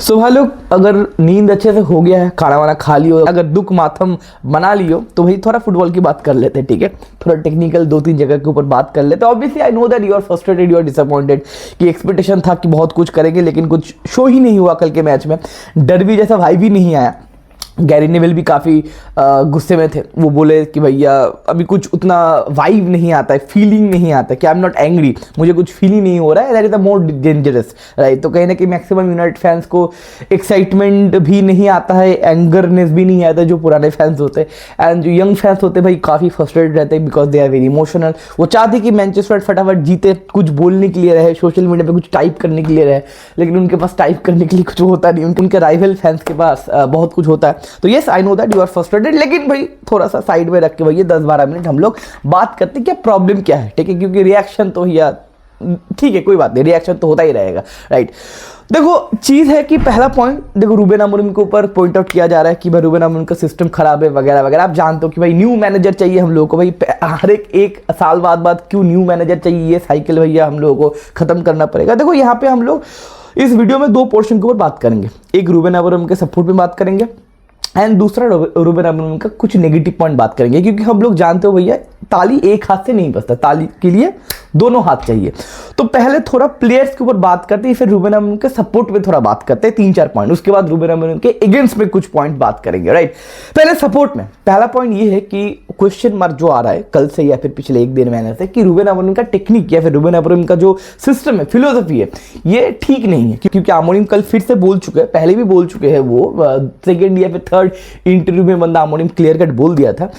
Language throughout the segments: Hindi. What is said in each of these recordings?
सो भाई लोग, अगर नींद अच्छे से हो गया है, खाना वाना खा लियो, अगर दुख माथम बना लियो, तो भाई थोड़ा फुटबॉल की बात कर लेते हैं। ठीक है, थोड़ा टेक्निकल 2-3 जगह के ऊपर बात कर लेते हैं। Obviously I know that you are frustrated, you are disappointed कि एक्सपेक्टेशन था कि बहुत कुछ करेंगे, लेकिन कुछ शो ही नहीं हुआ कल के मैच में। डर्बी जैसा भाई भी नहीं आया। गैरी नेविल भी काफ़ी गुस्से में थे। वो बोले कि भैया अभी कुछ उतना वाइब नहीं आता है, फीलिंग नहीं आता है कि आई एम नॉट एंग्री, मुझे कुछ फील ही नहीं हो रहा है, that is the more dangerous, right. तो कहीं ना कहीं मैक्सिमम यूनाइटेड फैंस को एक्साइटमेंट भी नहीं आता है, एंगरनेस भी नहीं आता जो पुराने फैंस होते हैं। एंड जो यंग फैंस होते हैं भाई काफ़ी फ्रस्ट्रेटेड रहते हैं because they are very emotional. वो चाहते कि मैनचेस्टर फटाफट जीते, कुछ बोलने के लिए रहे, सोशल मीडिया पे कुछ टाइप करने के लिए रहे, लेकिन उनके पास टाइप करने के लिए कुछ होता नहीं। उनके राइवल फैंस के पास बहुत कुछ होता है। तो yes, I know that you are frustrated, लेकिन भाई थोड़ा सा साइड में रख के भैया 10-12 मिनट हम लोग बात करते हैं क्या प्रॉब्लम क्या है। ठीक है, क्योंकि रिएक्शन तो भैया ठीक है, कोई बात नहीं, रिएक्शन तो होता ही रहेगा, राइट। देखो चीज है कि पहला पॉइंट, देखो रूबेन अमोरिम के ऊपर पॉइंट आउट किया जा रहा है कि भाई रूबेन अमोरिम का सिस्टम खराब है वगैरह वगैरह। आप जानते हो कि भाई न्यू मैनेजर चाहिए हम लोगों को, भाई हर एक साल बाद क्यों न्यू मैनेजर चाहिए, ये साइकिल भैया हम लोगों को खत्म करना पड़ेगा। देखो यहाँ पे हम लोग इस वीडियो में 2 पोर्शन के ऊपर बात करेंगे। एक रूबेन अमोरिम के सपोर्ट में बात करेंगे एंड दूसरा रूबेन अमोरिम का कुछ नेगेटिव पॉइंट बात करेंगे, क्योंकि हम लोग जानते हो भैया ताली एक हाथ से नहीं बजता, ताली के लिए 2 हाथ चाहिए। तो पहले थोड़ा प्लेयर्स के ऊपर बात करते हैं, फिर रूबेन अमोरिम के सपोर्ट में थोड़ा बात करते हैं 3-4 पॉइंट, उसके बाद रूबेन अमोरिम के अगेंस्ट में कुछ पॉइंट बात करेंगे, राइट। पहले सपोर्ट में पहला पॉइंट ये है कि क्वेश्चन मार्क जो आ रहा है कल से या फिर पिछले 1 महीने से कि रूबेन अमोरिम का टेक्निक या फिर रूबेन अमोरिम का जो सिस्टम है, फिलोसफी है, ये ठीक नहीं है। क्योंकि अमोरिम कल फिर से बोल चुके हैं, पहले भी बोल चुके हैं, वो सेकेंड या फिर थर्ड इंटरव्यू में बंदा अमोरिम क्लियर कट बोल दिया था,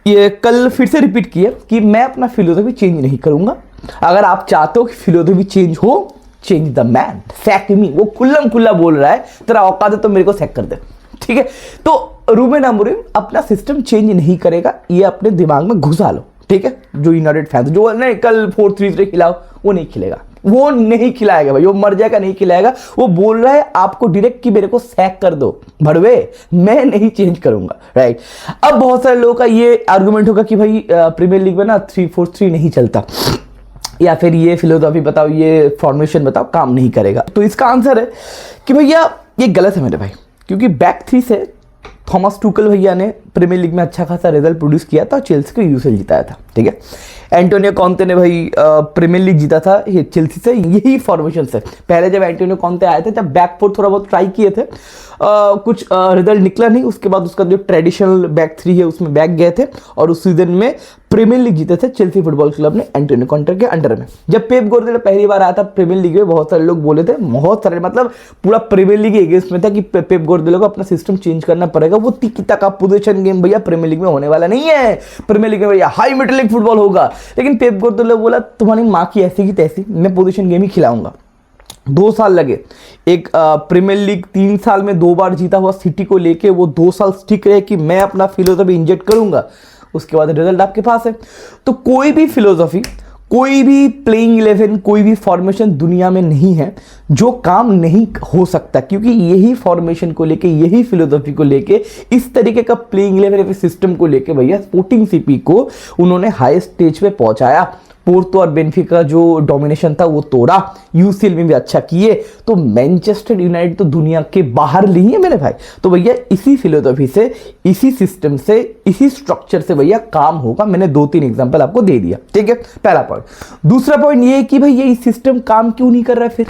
ये कल फिर से रिपीट किया कि मैं अपना फिलोसफी चेंज नहीं करूंगा। अगर आप चाहते हो कि फिलोसफी चेंज हो, चेंज द मैन, सैक मी। वो खुल्लम खुल्ला बोल रहा है, तेरा औकात है तो मेरे को सैक कर दे, ठीक है। तो रूबेन अमोरिम अपना सिस्टम चेंज नहीं करेगा, ये अपने दिमाग में घुसा लो, ठीक है। जो यूनाइटेड फैंस जो नहीं कल 4-3-3 खिलाओ, वो नहीं खिलेगा, वो नहीं खिलाएगा भाई, वो मर जाएगा, नहीं खिलाएगा। वो बोल रहा है आपको डायरेक्ट कि मेरे को सैक कर दो भड़वे, मैं नहीं चेंज करूंगा, राइट। अब बहुत सारे लोगों का ये आर्गुमेंट होगा कि भाई प्रीमियर लीग में ना 3-4-3 नहीं चलता, या फिर ये फिलोसॉफी बताओ, ये फॉर्मेशन बताओ, काम नहीं करेगा। तो इसका आंसर है कि भैया ये गलत है मेरे भाई, क्योंकि बैक 3 से थॉमस टुकल भैया ने प्रीमियर लीग में अच्छा खासा रिजल्ट प्रोड्यूस किया था, चेल्सी को यूसीएल जिताया था, ठीक है। एंटोनियो कॉन्ते ने भाई प्रीमियर लीग जीता था चेल्सी से यही फॉर्मेशन से। पहले जब एंटोनियो कॉन्ते आए थे, जब बैक 4 थोड़ा बहुत ट्राई किए थे, कुछ रिजल्ट निकला नहीं। उसके बाद उसका जो ट्रेडिशनल बैक 3 है उसमें बैक गए थे, और उस सीजन में प्रीमियर लीग जीते थे चेल्सी फुटबॉल क्लब ने एंटोनियो कॉन्टे के अंडर में। जब पेप गार्डियोला पहली बार आया था प्रीमियर लीग में, बहुत सारे लोग बोले थे, बहुत सारे मतलब पूरा प्रीमियर लीग अगेंस्ट में था कि पेप गार्डियोला को अपना सिस्टम चेंज करना पड़ेगा। वो तिकी तका पोजीशन गेम भैया प्रीमियर लीग में होने वाला नहीं है। प्रीमियर लीग में भैया हाई मेटलिक फुटबॉल होगा। लेकिन पेप गार्डियोला बोला तुम्हारी माँ की ऐसी की तैसी, मैं पोजीशन गेम ही खिलाऊंगा। 2 साल लगे, एक प्रीमियर लीग 3 साल में 2 बार जीता हुआ सिटी को लेके वो 2 साल स्टिक रहे कि मैं अपना फिलोसफी इंजेक्ट करूंगा। उसके बाद रिजल्ट आपके पास है। तो कोई भी फिलोसफी, कोई भी प्लेइंग 11, कोई भी फॉर्मेशन दुनिया में नहीं है जो काम नहीं हो सकता, क्योंकि यही फॉर्मेशन को लेके, यही फिलोसफी को लेके, इस तरीके का प्लेइंग 11 सिस्टम को लेके भैया स्पोर्टिंग सीपी को उन्होंने हाई स्टेज पे पहुंचाया। पोर्तो और बेनफिका जो डोमिनेशन था वो तोड़ा, यूसीएल में भी अच्छा किए। तो मैनचेस्टर यूनाइटेड तो दुनिया के बाहर नहीं है मेरे भाई। तो भैया इसी फिलोसफी से, इसी सिस्टम से, इसी स्ट्रक्चर से भैया काम होगा। मैंने 2-3 एग्जांपल आपको दे दिया, ठीक है, पहला पॉइंट। दूसरा पॉइंट ये है कि भैया इस सिस्टम काम क्यों नहीं कर रहा है फिर,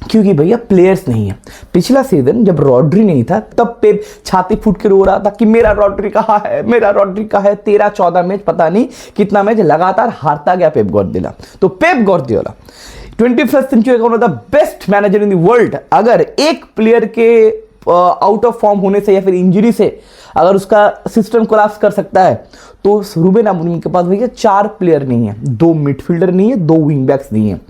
क्योंकि भैया प्लेयर्स नहीं है। पिछला सीजन जब रॉड्री नहीं था, तब पेप छाती फूट के रो रहा था कि मेरा रॉड्री कहाँ है, मेरा रॉड्री कहाँ है। 13-14 मैच, पता नहीं कितना मैच लगातार हारता गया पेप गार्डियोला। तो पेप गार्डियोला 21st सेंचुरी का one of the best manager in the world. अगर एक प्लेयर के आउट ऑफ फॉर्म होने से या फिर इंजरी से अगर उसका सिस्टम कोलैप्स कर सकता है, तो रूबेन अमोरिम के पास भैया 4 प्लेयर नहीं है, 2 मिडफील्डर नहीं है, 2 विंग बैक्स नहीं है।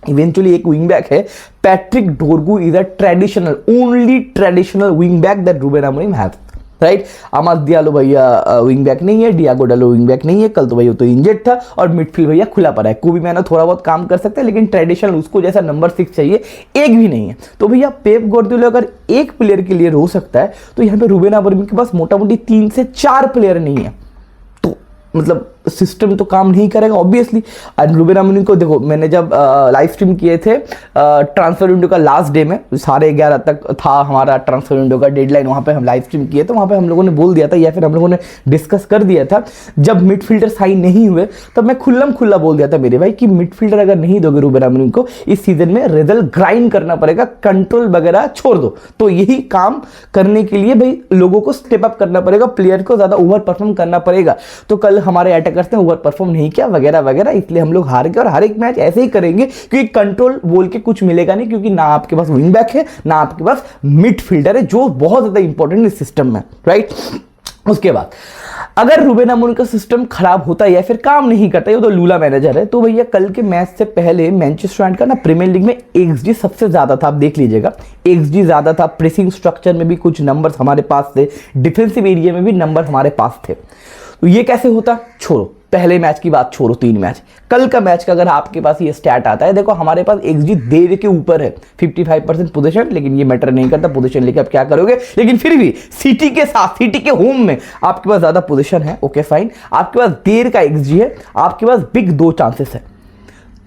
इवेंचुअली एक विंग बैक है, Patrick Dorgu is a traditional, only traditional wing back that Ruben Amorim have, right. Amad Diallo भैया विंग बैक नहीं है, डियागो डालो विंग बैक नहीं है, कल तो भैया तो इंजर्ड था, और मिडफील्ड भैया खुला पड़ा है। कोबी मैनो थोड़ा बहुत काम कर सकता है, लेकिन ट्रेडिशनल उसको जैसा नंबर 6 चाहिए, एक भी नहीं है। तो भैया पेप गार्डियोला अगर एक प्लेयर के लिए रो सकता है, तो यहाँ पे रूबेन अमोरिम के पास मोटा मोटी 3 से 4 प्लेयर नहीं है। तो मतलब सिस्टम तो काम नहीं करेगा ऑब्वियसली। एंड रुबेन अमोरिम को देखो, मैंने जब लाइव स्ट्रीम किए थे ट्रांसफर विंडो का लास्ट डे में, 11:30 तक था हमारा ट्रांसफर विंडो का डेडलाइन, वहाँ पे हम लाइव स्ट्रीम किए थे। वहाँ पे हम लोगों ने बोल दिया था या फिर हम लोगों ने डिस्कस कर दिया था, जब मिडफील्डर साइन नहीं हुए तब मैं खुल्लम खुल्ला बोल दिया था मेरे भाई कि मिडफील्डर अगर नहीं दोगे रुबेन अमोरिम को इस सीजन में रिजल्ट ग्राइंड करना पड़ेगा, कंट्रोल वगैरह छोड़ दो। तो यही काम करने के लिए भाई लोगों को स्टेप अप करना पड़ेगा, प्लेयर को ज्यादा ओवर परफॉर्म करना पड़ेगा। तो कल हमारे अटैकर्स ने ओवर परफॉर्म नहीं किया वगैरह वगैरह, इसलिए हम लोग हार गए। और हर एक मैच ऐसे ही करेंगे क्योंकि कंट्रोल बोल के कुछ मिलेगा नहीं, क्योंकि ना आपके पास विंग बैक है ना आपके पास मिडफील्डर है, जो बहुत ज्यादा इंपॉर्टेंट इस सिस्टम में, राइट। उसके बाद अगर रुबेन अमोरिम का सिस्टम खराब होता है या फिर काम नहीं करता, ये तो लूला मैनेजर है, तो भैया कल के मैच से पहले मैनचेस्टर यूनाइटेड का ना प्रीमियर लीग में एक्सजी सबसे ज्यादा था, आप देख लीजिएगा। एक्सजी ज्यादा था, प्रेसिंग स्ट्रक्चर में भी कुछ नंबर्स हमारे पास थे, डिफेंसिव एरिया में भी नंबर हमारे पास थे। तो ये कैसे होता, छोड़ो, पहले मैच की बात छोड़ो, 3 मैच, कल का मैच का अगर आपके पास ये स्टैट आता है, देखो हमारे पास एक्सजी देर के ऊपर है, 55% पोजीशन, लेकिन ये मैटर नहीं करता पोजीशन लेके आप क्या करोगे, लेकिन फिर भी सिटी के साथ, सिटी के होम में आपके पास ज्यादा पोजीशन है, ओके फाइन, आपके पास देर का एक्सजी है, आपके पास बिग 2 चांसेस है।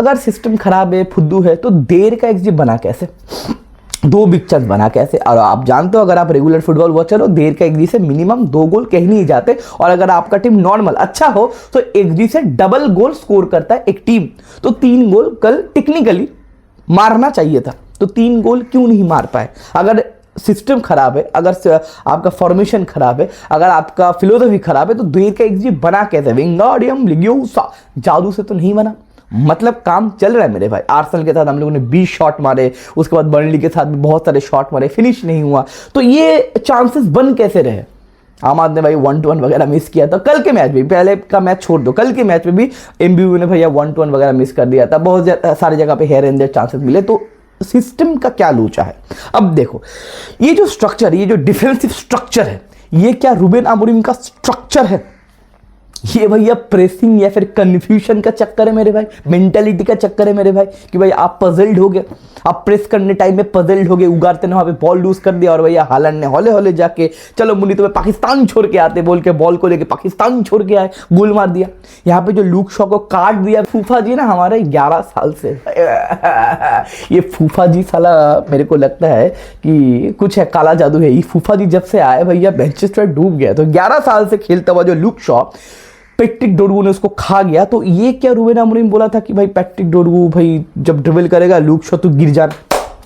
अगर सिस्टम खराब है, फुद्दू है, तो देर का एक्सजी बना कैसे, 2 बिग चांस बना कैसे। और आप जानते हो अगर आप रेगुलर फुटबॉल वॉचर हो, देर का एक्सजी से मिनिमम 2 गोल कहीं नहीं जाते, और अगर आपका टीम नॉर्मल अच्छा हो तो एक्सजी से डबल गोल स्कोर करता है एक टीम। तो 3 गोल कल टेक्निकली मारना चाहिए था, तो 3 गोल क्यों नहीं मार पाए। अगर सिस्टम खराब है, अगर आपका फॉर्मेशन खराब है, अगर आपका फिलोसफी खराब है, तो देर का एक्सजी बना कैसे, विंगार्डियम लिग्योसा जादू से तो नहीं बना। मतलब काम चल रहा है मेरे भाई। आर्सेनल के साथ हम लोगों ने 20 शॉट मारे, उसके बाद बर्नली के साथ भी बहुत सारे शॉट मारे, फिनिश नहीं हुआ, तो ये चांसेस बन कैसे रहे। आमाद ने भाई 1-1 वगैरह मिस किया था कल के मैच में, पहले का मैच छोड़ दो, कल के मैच में भी एमबीयू ने भैया 1-1 वगैरह मिस कर दिया था, बहुत सारी जगह पे हेयर एंड देयर चांसेस मिले। तो सिस्टम का क्या लोचा है। अब देखो ये जो स्ट्रक्चर, ये जो डिफेंसिव स्ट्रक्चर है, ये क्या रुबेन अमोरिम का स्ट्रक्चर है, ये भैया प्रेसिंग या फिर कंफ्यूजन का चक्कर है मेरे भाई, मेंटालिटी का चक्कर है मेरे भाई, कि भाई आप पजल्ड हो गए, आप प्रेस करने टाइम में पजल्ड हो गए, उगारते ने वहां पे बॉल लूज कर दिया, और भैया हालैंड ने हौले हौले जाके चलो मुन्नी तुम्हें पाकिस्तान छोड़ के आते बोल के बॉल को लेके पाकिस्तान छोड़ के आए, गोल मार दिया। यहाँ पे जो लूक शॉ को काट दिया फूफा जी ना हमारे 11 साल से ये फूफा जी साला मेरे को लगता है कि कुछ है, काला जादू है। ये फूफा जी जब से आए भैया मैनचेस्टर डूब गया। तो 11 साल से खेलता हुआ जो लूक शॉ, पैट्रिक डोरगू ने उसको खा गया। तो ये क्या रुबेन अमोरिम बोला था कि भाई पैट्रिक डोरगू भाई जब ड्रिबल करेगा लूक शॉ तो गिर जाना,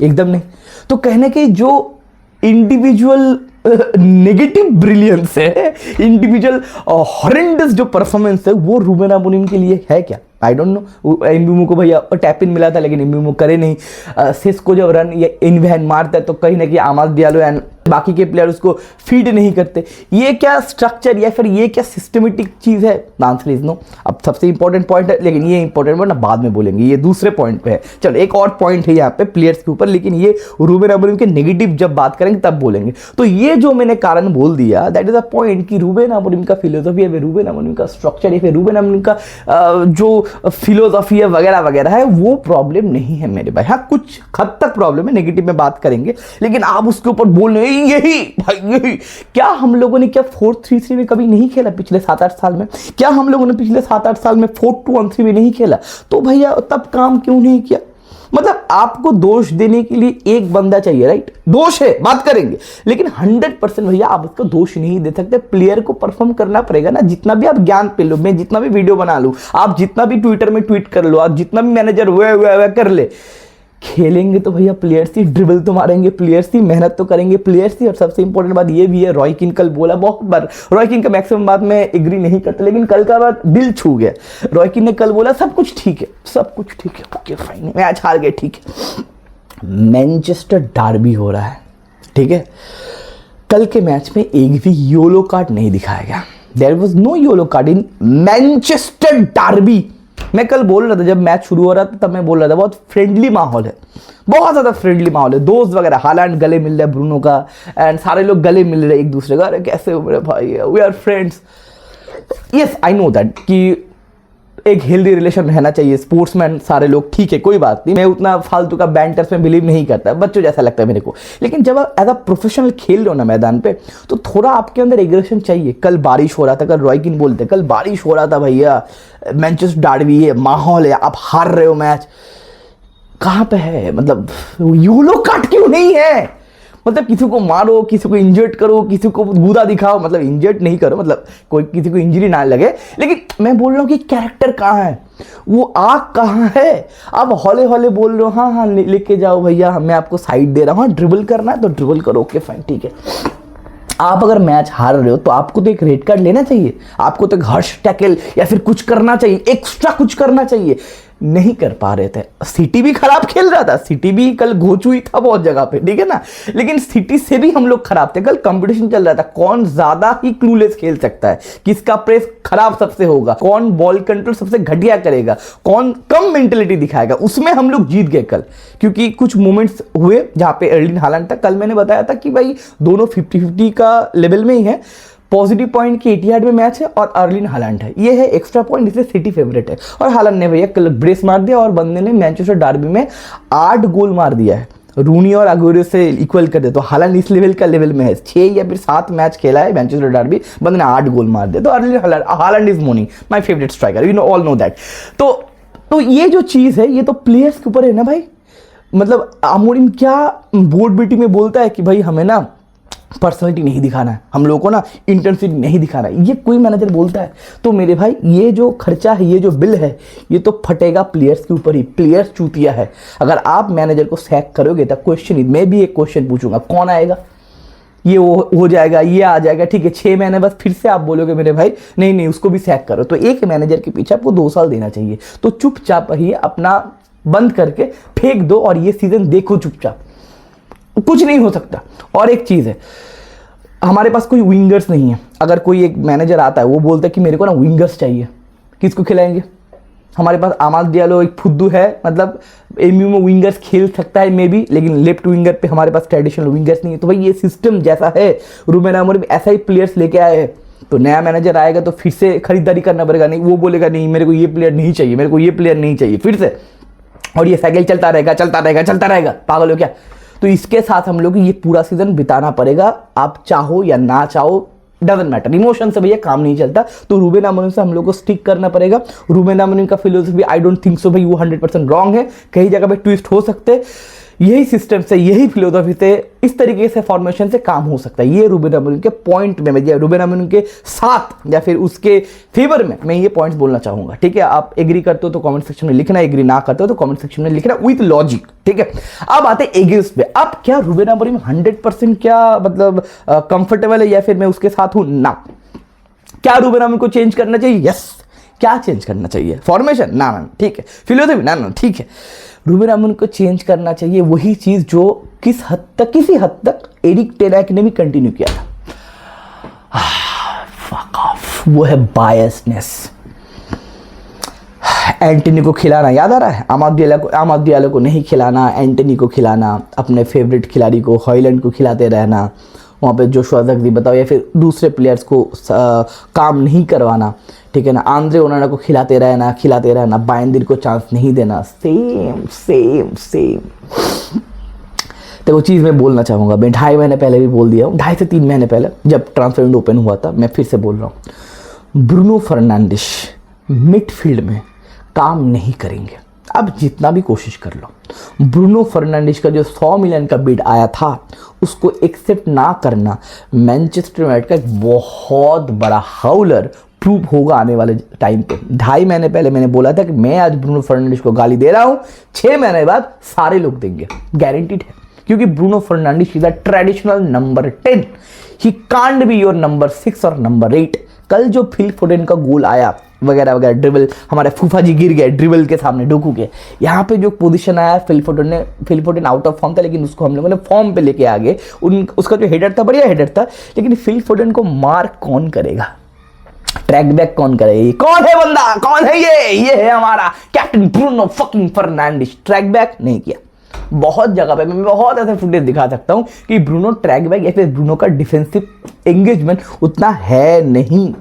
एकदम नहीं। तो कहने के जो इंडिविजुअल नेगेटिव ब्रिलियंस है, इंडिविजुअल हॉरेंडस जो परफॉर्मेंस है, वो रुबेन अमोरिम के लिए है क्या, आई डोंट नो। एम्बुमो को भैया टैप इन मिला था लेकिन एम्बुमो करे नहीं। सेस को जब रन या इन वैन मारता है तो कहीं ना कहीं आमाद डियालो एंड बाकी के प्लेयर उसको फीड नहीं करते। ये क्या स्ट्रक्चर या फिर ये क्या सिस्टमेटिक चीज है, आंसर इज नो। अब सबसे इंपॉर्टेंट पॉइंट है, लेकिन ये इंपॉर्टेंट पॉइंट ना बाद में बोलेंगे, ये दूसरे पॉइंट पे है। चलो एक और पॉइंट है यहाँ पे प्लेयर्स के ऊपर, लेकिन ये रुबेन अमोरिम के नेगेटिव जब बात करेंगे तब बोलेंगे। तो ये जो मैंने कारण बोल दिया, दैट इज अ पॉइंट कि रुबेन अमोरिम का फिलोसफी है, रुबेन अमोरिम का स्ट्रक्चर है, रुबेन अमोरिम का जो फिलोसफी है वगैरह वगैरह है, वो प्रॉब्लम नहीं है मेरे भाई। हाँ कुछ हद तक प्रॉब्लम है, नेगेटिव में बात करेंगे, लेकिन आप उसके ऊपर बोल रहे हैं यही भाई यही। क्या हम लोगों ने क्या 4-3-3 में कभी नहीं खेला पिछले 7-8 साल में? क्या हम लोगों ने पिछले 7-8 साल में 4-2-1-3 में नहीं खेला? तो भैया तब काम क्यों नहीं किया? मतलब आपको दोष देने के लिए एक बंदा चाहिए, राइट? दोष है, बात करेंगे, लेकिन 100% भैया आप उसका दोष नहीं दे सकते। प्लेयर को परफॉर्म करना पड़ेगा ना। जितना भी आप ज्ञान पे लो, मैं जितना भी वीडियो बना लूं, आप जितना भी ट्विटर में ट्वीट कर लो, आप जितना भी मैनेजर वे कर ले, खेलेंगे तो भैया प्लेयर्स ही, ड्रिबल तो मारेंगे प्लेयर्स ही, मेहनत तो करेंगे प्लेयर्स ही। और सबसे इंपॉर्टेंट बात ये भी है, रॉय कीन कल बोला बहुत बार, रॉय कीन का मैक्सिमम बात में एग्री नहीं करता, लेकिन कल का बात दिल छू गया। रॉय कीन ने कल बोला सब कुछ ठीक है, सब कुछ ठीक है, ओके फाइन, मैच हार गए, ठीक है। मैनचेस्टर डार्बी हो रहा है, ठीक है। कल के मैच में एक भी येलो कार्ड नहीं दिखाया गया। There was no yellow card in Manchester derby. मैं कल बोल रहा था जब मैच शुरू हो रहा था, तब मैं बोल रहा था बहुत फ्रेंडली माहौल है, बहुत ज्यादा फ्रेंडली माहौल है, दोस्त वगैरह, हालैंड गले मिल रहा है ब्रूनो का, एंड सारे लोग गले मिल रहे हैं एक दूसरे का, अरे कैसे हो मेरे भाई, we are friends. Yes I know that कि एक हेल्दी रिलेशन रहना चाहिए, स्पोर्ट्समैन सारे लोग, ठीक है कोई बात नहीं, मैं उतना फालतू का बैंटर्स में बिलीव नहीं करता, बच्चों जैसा लगता है मेरे को। लेकिन जब आप एज अ प्रोफेशनल खेल रहे हो ना मैदान पे, तो थोड़ा आपके अंदर एग्रेशन चाहिए। कल बारिश हो रहा था, कल रॉय कीन बोलते कल बारिश हो रहा था भैया, मैनचेस्टर डर्बी है, माहौल है, आप हार रहे हो मैच, कहाँ पे है, मतलब यूलो कट क्यों नहीं है, मतलब किसी को मारो, किसी को इंजर्ड करो, किसी को बूदा दिखाओ, मतलब इंजर्ड नहीं करो, मतलब कोई किसी को इंजरी ना लगे, लेकिन मैं बोल रहा हूँ कि कैरेक्टर कहाँ है, वो आग कहाँ है। आप हौले हौले बोल रहे हो हाँ हाँ लेके जाओ भैया, मैं आपको साइड दे रहा हूँ, हाँ ड्रिबल करना है तो ड्रिबल करो, ओके फाइन ठीक है। आप अगर मैच हार रहे हो तो आपको तो एक रेड कार्ड लेना चाहिए, आपको तो एक हर्ष टैकल या फिर कुछ करना चाहिए, एक्स्ट्रा कुछ करना चाहिए, नहीं कर पा रहे थे। सिटी भी खराब खेल रहा था, सिटी भी कल घोचुई था बहुत जगह पे, ठीक है ना, लेकिन सिटी से भी हम लोग खराब थे। कल कंपटीशन चल रहा था, कौन ज्यादा ही क्लूलेस खेल सकता है, किसका प्रेस खराब सबसे होगा, कौन बॉल कंट्रोल सबसे घटिया करेगा, कौन कम मेंटेलिटी दिखाएगा, उसमें हम लोग जीत गए कल। क्योंकि कुछ मोमेंट्स हुए जहां पे एर्लिंग हालैंड था, कल मैंने बताया था कि भाई दोनों 50-50 का लेवल में ही है। पॉजिटिव पॉइंट की एटिहाड में मैच है और अर्लिन हालैंड है, ये है एक्स्ट्रा पॉइंट, इसलिए सिटी फेवरेट है। और हालैंड ने भैया कल ब्रेस मार दिया और बंदे ने मैनचेस्टर डर्बी में 8 गोल मार दिया है, रूनी और अगुएरो से इक्वल कर दे, तो हालैंड इस लेवल का लेवल में है। 6 या फिर 7 मैच खेला है मैनचेस्टर डर्बी, बंदे ने 8 गोल मार दिया, तो Erling Haaland is money my favourite striker, you know all know that. तो ये जो चीज़ है ये तो प्लेयर्स के ऊपर है ना भाई, मतलब अमोरिम क्या बोर्ड मीटिंग में बोलता है कि भाई हमें ना पर्सनैलिटी नहीं दिखाना है, हम लोगों को ना इंटेंसिटी नहीं दिखाना है, ये कोई मैनेजर बोलता है तो मेरे भाई ये जो खर्चा है, ये जो बिल है, ये तो फटेगा प्लेयर्स के ऊपर ही। प्लेयर्स चूतिया है, अगर आप मैनेजर को सैक करोगे तो क्वेश्चन, मैं भी एक क्वेश्चन पूछूंगा, कौन आएगा, ये हो जाएगा, ये आ जाएगा, ठीक है 6 महीने बस फिर से आप बोलोगे मेरे भाई नहीं नहीं उसको भी सैक करो, तो एक मैनेजर के पीछे आपको 2 साल देना चाहिए। तो चुपचाप ही अपना बंद करके फेंक दो और ये सीजन देखो चुपचाप, कुछ नहीं हो सकता। और एक चीज़ है, हमारे पास कोई विंगर्स नहीं है, अगर कोई एक मैनेजर आता है वो बोलता है कि मेरे को ना विंगर्स चाहिए, किसको खिलाएंगे? हमारे पास आमाद डियालो एक फुद्दू है, मतलब एमयू में विंगर्स खेल सकता है मे बी, लेकिन लेफ्ट विंगर पे हमारे पास ट्रेडिशनल विंगर्स नहीं है। तो भाई ये सिस्टम जैसा है, रूबेन अमोरिम ऐसा ही प्लेयर्स लेके आए हैं, तो नया मैनेजर आएगा तो फिर से खरीदारी करना पड़ेगा, नहीं वो बोलेगा नहीं मेरे को ये प्लेयर नहीं चाहिए, मेरे को ये प्लेयर नहीं चाहिए फिर से, और ये साइकिल चलता रहेगा चलता रहेगा चलता रहेगा, पागल हो क्या? तो इसके साथ हम लोग ये पूरा सीजन बिताना पड़ेगा, आप चाहो या ना चाहो, डजंट मैटर, इमोशन से भैया काम नहीं चलता। तो रूबेन अमोरिम से हम लोग को स्टिक करना पड़ेगा। रूबेन अमोरिम का philosophy I don't think so भाई वो 100% रॉन्ग है, कई जगह पे ट्विस्ट हो सकते, यही सिस्टम से, यही फिलोसफी से, इस तरीके से फॉर्मेशन से काम हो सकता है। ये रूबेन अमोरिम के पॉइंट में, मैं रूबेन अमोरिम के साथ या फिर उसके फेवर में मैं ये पॉइंट्स बोलना चाहूंगा, ठीक है? आप एग्री करते हो तो कमेंट सेक्शन में लिखना, एग्री ना करते हो तो कमेंट सेक्शन में लिखना विद लॉजिक, ठीक है? अब आते एगेंस्ट पे, अब क्या रूबेन अमोरिम 100% क्या मतलब कंफर्टेबल है या फिर मैं उसके साथ हूं? ना। क्या रूबेन अमोरिम को चेंज करना चाहिए? यस। क्या चेंज करना चाहिए? फॉर्मेशन? ना ना ठीक है। फिलोसफी? ना ना ठीक है। रूबेन अमोरिम को चेंज करना चाहिए वही चीज जो किसी हद तक एरिक टेन हैग ने भी कंटिन्यू किया था, फक ऑफ, वो है बायसनेस। एंटनी को खिलाना, याद आ रहा है? आमाद डियालो को नहीं खिलाना, एंटनी को खिलाना, अपने फेवरेट खिलाड़ी को हॉयलैंड को खिलाते रहना, वहाँ पे जोशुआ ज़र्क्ज़ी बताओ, या फिर दूसरे प्लेयर्स को काम नहीं करवाना, ठीक है ना? आंद्रे ओनाना को खिलाते रहना, बाइंदिर को चांस नहीं देना, सेम। तो वो चीज़ मैं बोलना चाहूँगा, मैं 2.5 महीने पहले भी बोल दिया हूँ, 2.5 से 3 महीने पहले जब ट्रांसफर विंडो ओपन हुआ था, मैं फिर से बोल रहा हूँ, ब्रूनो फर्नांडिस मिडफील्ड में काम नहीं करेंगे। अब जितना भी कोशिश कर लो, ब्रूनो फर्नांडिस का जो 100 मिलियन का बिड आया था उसको एक्सेप्ट ना करना मैनचेस्टर यूनाइटेड का एक बहुत बड़ा हाउलर प्रूव होगा आने वाले टाइम पे। 2.5 महीने पहले मैंने बोला था कि मैं आज ब्रूनो फर्नांडिस को गाली दे रहा हूं, 6 महीने बाद सारे लोग देंगे, गारंटीड है, क्योंकि Bruno Fernandes is a traditional number 10, he can't be your number 6 और नंबर 8। कल जो फिल फोडेन का गोल आया वगैरह वगैरह, ड्रिबल, हमारे फूफा जी गिर गए ड्रिबल के सामने डोकू के, यहाँ पे जो पोजीशन आया Phil Foden out of form था, लेकिन उसको हम लोगों ने फॉर्म पे लेके आ गए। उसका जो हेडर था बढ़िया हेडर था, लेकिन फिल फोडेन को मार्क कौन करेगा, ट्रैक बैक कौन करेगा? कौन है बंदा, कौन है ये है हमारा captain Bruno fucking Fernandes. Track back नहीं किया। बहुत जगह पे मैं बहुत ऐसे फुटेज दिखा सकता हूं कि ब्रूनो ट्रैक बैक या फिर ब्रूनो का डिफेंसिव एंगेजमेंट उतना है नहीं।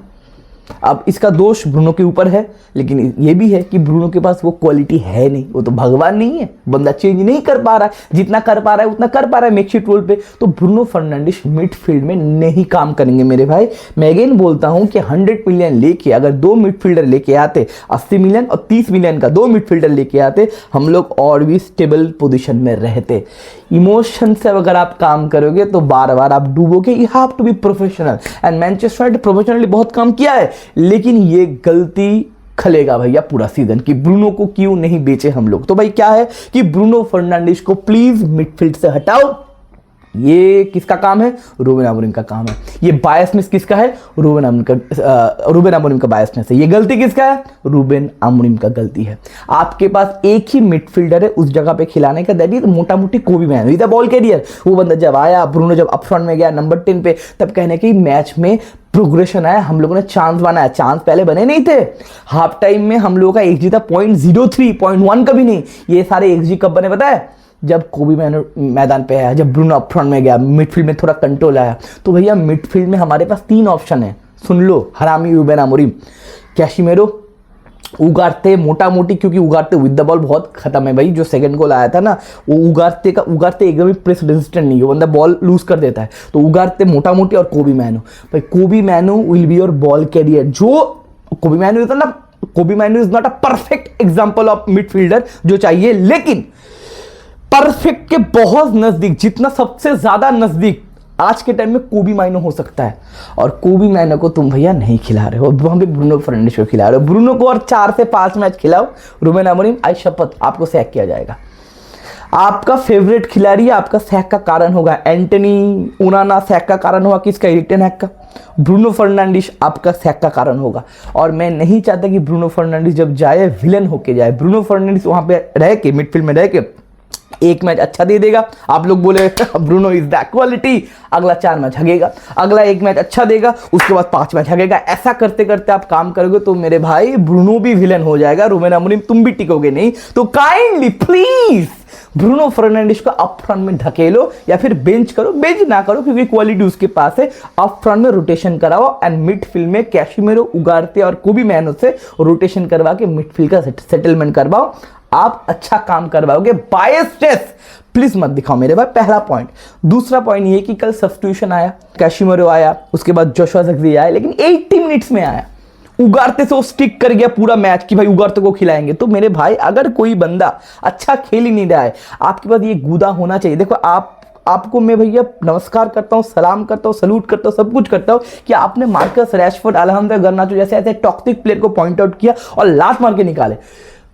अब इसका दोष ब्रूनो के ऊपर है, लेकिन ये भी है कि ब्रूनो के पास वो क्वालिटी है नहीं, वो तो भगवान नहीं है, बंदा चेंज नहीं कर पा रहा है, जितना कर पा रहा है उतना कर पा रहा है मेकशिफ्ट रोल पे। तो ब्रूनो फर्नांडिस मिडफील्ड में नहीं काम करेंगे मेरे भाई। मैं अगेन बोलता हूं कि 100 मिलियन लेके अगर 2 मिडफील्डर लेके आते, 80 मिलियन और 30 मिलियन का 2 मिडफील्डर लेके आते, हम लोग और भी स्टेबल पोजीशन में रहते। इमोशन से अगर आप काम करोगे तो बार बार आप डूबोगे। You have to be professional, and Manchester United professionally बहुत काम किया है, लेकिन ये गलती खलेगा भैया पूरा सीजन कि ब्रूनो को क्यों नहीं बेचे हम लोग। तो भाई क्या है कि ब्रूनो फर्नांडिस को प्लीज मिडफील्ड से हटाओ। ये किसका काम है? रूबेन अमोरिम का काम है। ये बायसनेस किसका है? रूबेन अमोरिम का बायसनेस है। ये गलती किसका है? रूबेन अमोरिम का गलती है। आपके पास एक ही मिडफील्डर है उस जगह पे खिलाने का, दैट इज मोटा मोटी Kobbie man with the ball carrier. वो बंदा जब आया, ब्रूनो जब अप फ्रंट में गया नंबर 10 पे, तब कहने की मैच में प्रोग्रेशन आया, हम लोगों ने चांस बनाया। चांस पहले बने नहीं थे। हाफ टाइम में हम लोगों का एक्सजी था 0.03, 0.1 का भी नहीं। ये सारे एक्सजी कब बने पता है? जब कोबी मैदान पे आया, जब ब्रूनो अप फ्रंट में गया, मिडफील्ड में थोड़ा कंट्रोल आया। तो भैया मिडफील्ड में हमारे पास 3 ऑप्शन है, सुन लो, हरामी, रूबेन अमोरिम, कैशिमेरो, उगारते, मोटा मोटी, क्योंकि उगारते विद द बॉल बहुत खत्म है भाई। जो सेकंड गोल आया था ना, वो उगारते एकदम ही प्रेस रेजिस्टेंट नहीं है, वो बंदा बॉल लूज कर देता है। तो उगारते, मोटा मोटी और कोबी मैनो। भाई Kobbie Mainoo will be your ball carrier. जो Kobbie Mainoo is not a perfect example of midfielder जो चाहिए, लेकिन परफेक्ट के बहुत नजदीक, जितना सबसे ज्यादा नजदीक आज के टाइम में कोबी माइनो हो सकता है। और कोबी माइनो को तुम भैया नहीं खिला रहे हो, वहां पे ब्रूनो फर्नांडिस को खिला रहे हो। ब्रूनो को और 4 से 5 मैच खिलाओ, रूबेन अमोरिम, आई शपथ आपको सैक किया जाएगा। आपका फेवरेट खिलाड़ी आपका सैक का कारण होगा। एंटनी ओनाना सैक का कारण होगा किसका? एरिक टेन हैग का। ब्रूनो फर्नांडिस आपका सैक का कारण होगा। और मैं नहीं चाहता कि ब्रूनो फर्नांडिस जब जाए विलन होके जाए। ब्रूनो फर्नांडिस वहां पे रह के, मिडफील्ड में रह के एक मैच अच्छा दे देगा, आप लोग बोले ब्रूनो इज दैट क्वालिटी, अगला 4 मैच हगेगा, अगला 1 मैच अच्छा देगा, उसके बाद 5 मैच हगेगा। ऐसा करते करते आप काम करोगे तो मेरे भाई ब्रूनो भी विलन हो जाएगा, रूबेन अमोरिम तुम भी टिकोगे नहीं। तो काइंडली प्लीज ब्रूनो फर्नांडिस को अप फ्रंट में ढकेलो या फिर बेंच करो। बेंच ना करो क्योंकि क्वालिटी उसके पास है। अप फ्रंट में रोटेशन कराओ एंड मिडफील्ड में कैशिमेरो, उगारते और कोबी मैनो से रोटेशन करवा के मिडफील्ड का सेटलमेंट करवाओ। आप अच्छा काम करवाओगे। बायसनेस प्लीज मत दिखाओ मेरे भाई, पहला पॉइंट। दूसरा पॉइंट ये कि कल सब्स्टिट्यूशन आया, कैशिमेरो आया, उसके बाद जोशुआ ज़िर्क्ज़ी आया, लेकिन 80 मिनट्स में आया। उगारते से वो स्टिक कर गया पूरा मैच कि भाई उगारते को खिलाएंगे। तो मेरे भाई अगर कोई बंदा अच्छा खेल ही नहीं रहा है, आपके पास ये गुदा होना चाहिए। देखो आपको मैं भैया नमस्कार करता हूं, सलाम करता हूं, सलूट करता हूं, सब कुछ करता हूं कि आपने मार्कस रैशफोर्ड, अलहमद गर्नाचो जैसे ऐसे टॉक्सिक प्लेयर को पॉइंट आउट किया और लात मार के निकाले।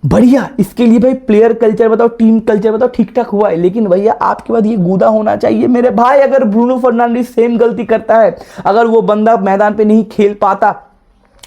बढ़िया, इसके लिए भाई प्लेयर कल्चर बताओ, टीम कल्चर बताओ, ठीक ठाक हुआ है। लेकिन भैया आपके बाद ये गुदा होना चाहिए मेरे भाई। अगर ब्रूनो फर्नांडिस सेम गलती करता है, अगर वो बंदा मैदान पे नहीं खेल पाता,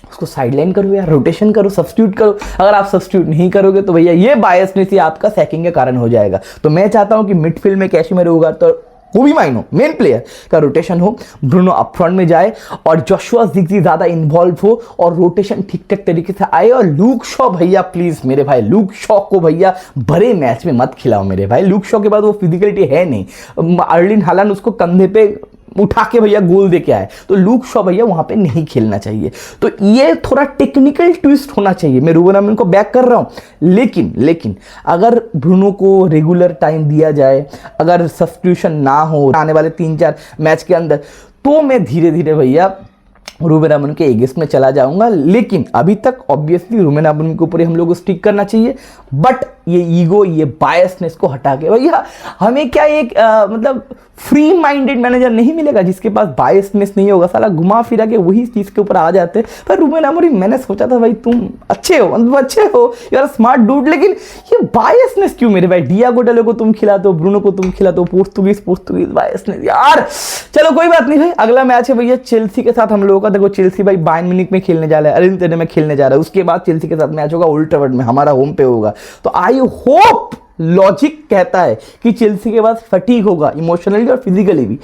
उसको साइडलाइन करो यार, रोटेशन करो, सब्स्टिट्यूट करो। अगर आप सब्स्टिट्यूट नहीं करोगे तो भैया ये बायसनेस ही आपका सैकिंग का कारण हो जाएगा। तो मैं चाहता हूं कि मिडफील्ड में कैशिमेरो, उगारते और कोबी माइनो मेन प्लेयर का रोटेशन हो, ब्रूनो अप फ्रंट में जाए और जोशुआ ज़िर्क्ज़ी ज्यादा इन्वॉल्व हो और रोटेशन ठीक ठाक तरीके से आए। और लूक शॉ भैया प्लीज मेरे भाई, लूक शॉ को भैया बड़े मैच में मत खिलाओ मेरे भाई। लूक शॉ के बाद वो फिजिकलिटी है नहीं। अर्लिंग हालैंड उसको कंधे पे उठा के भैया गोल दे के आए, तो लूक शॉ भैया वहां पे नहीं खेलना चाहिए। तो ये थोड़ा टेक्निकल ट्विस्ट होना चाहिए। मैं रूबेन अमोरिम को बैक कर रहा हूं, लेकिन अगर ब्रूनो को रेगुलर टाइम दिया जाए, अगर सब्स्टिट्यूशन ना हो आने वाले 3-4 मैच के अंदर, तो मैं धीरे धीरे भैया रूबेन अमोरिम के एगेंस्ट में चला जाऊंगा। लेकिन अभी तक ऑब्वियसली रूबेन अमोरिम के ऊपर हम लोग को स्टिक करना चाहिए। बट ये ईगो, ये बायसनेस को हटा के भैया हमें क्या एक मतलब फ्री माइंडेड मैनेजर नहीं मिलेगा जिसके पास बायसनेस नहीं होगा। साला घुमा फिरा के वही चीज के ऊपर आ जाते हैं। पर रूबेन अमोरिम, मैंने सोचा था भाई तुम अच्छे हो, मतलब अच्छे हो, यू आर स्मार्ट डूड, लेकिन ये बायसनेस क्यों मेरे भाई? डियागो डालो को तुम खिलाते हो, ब्रूनो को तुम खिलाते हो, पोर्तुगीज बायसनेस यार। चलो कोई बात नहीं भाई, अगला मैच है भैया चेल्सी के साथ हम लोगों का। देखो चेल्सी भाई बायर्न म्यूनिख में खेलने जा रहा है, अरेंज में खेलने जा रहा है, उसके बाद चेल्सी के साथ मैच होगा ओल्ड ट्रैफर्ड में, हमारा होम पे होगा। तो आई होप, लॉजिक कहता है कि चेल्सी के बाद फटीग होगा इमोशनली और फिजिकली भी,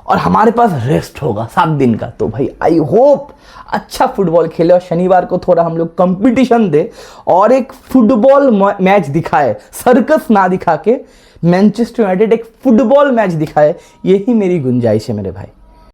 और हमारे पास रेस्ट होगा 7 दिन का। तो भाई आई होप अच्छा फुटबॉल खेले और शनिवार को थोड़ा हम लोग कंपटीशन दे और एक फुटबॉल मैच दिखाए, सर्कस ना दिखा के मैनचेस्टर यूनाइटेड एक फुटबॉल मैच दिखाए। यही मेरी गुंजाइश है मेरे भाई।